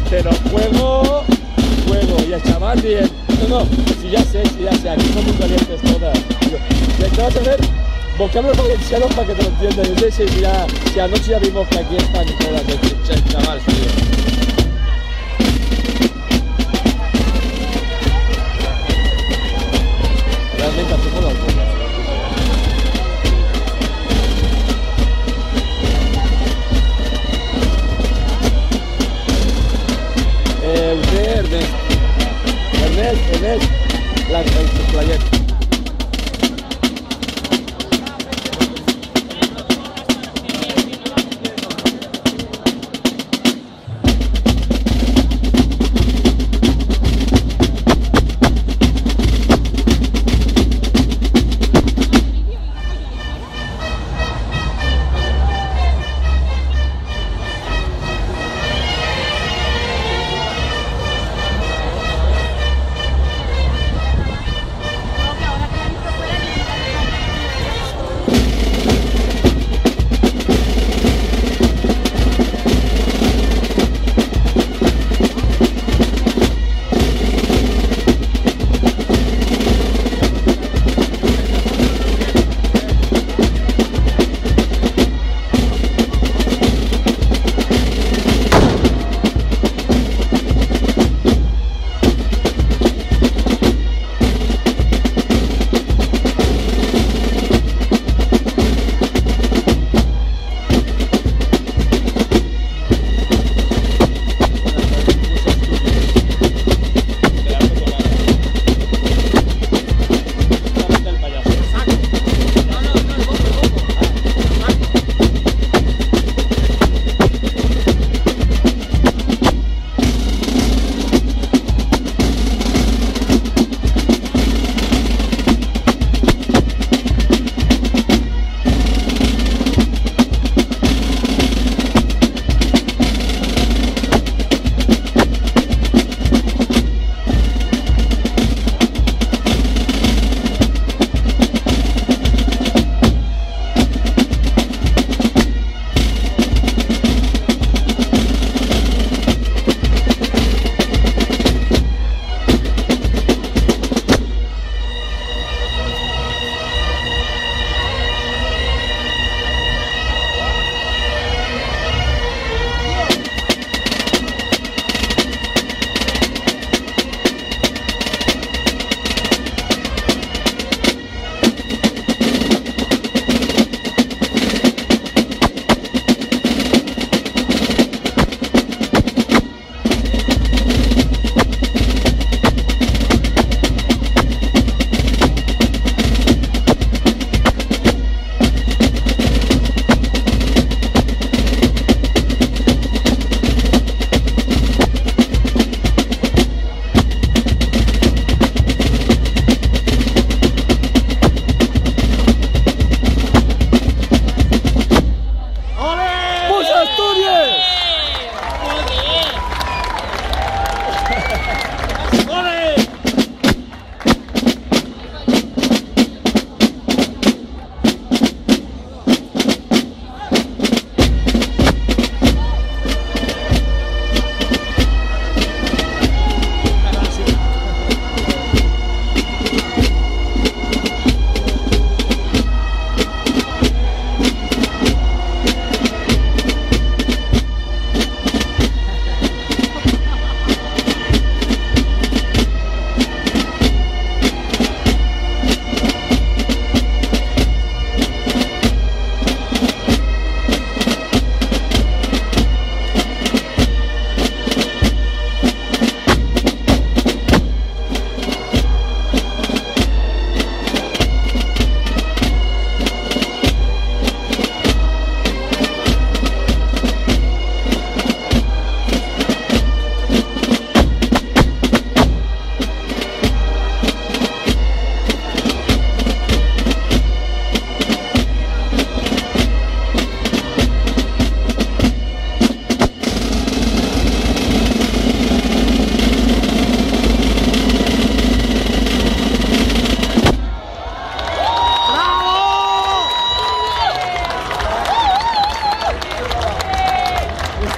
Pero juego. Y el chaval bien. No, si ya sé, aquí son muy calientes todas. Y te vas a hacer vocablos valencianos para que te lo entiendas. Yo sé si anoche ya vimos que aquí están todas el chaval, tío. Realmente hacemos la cosa. Usted, Ernest, el player.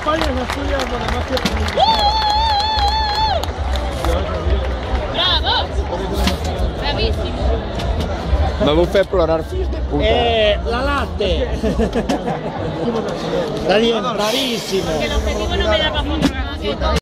Spagna sta studiando la macchina. Bravo! Bravissimo! Ma vuoi fare plorare figlio di puta? La latte! Bravissimo! Che l'obiettivo non me la va a fotografare.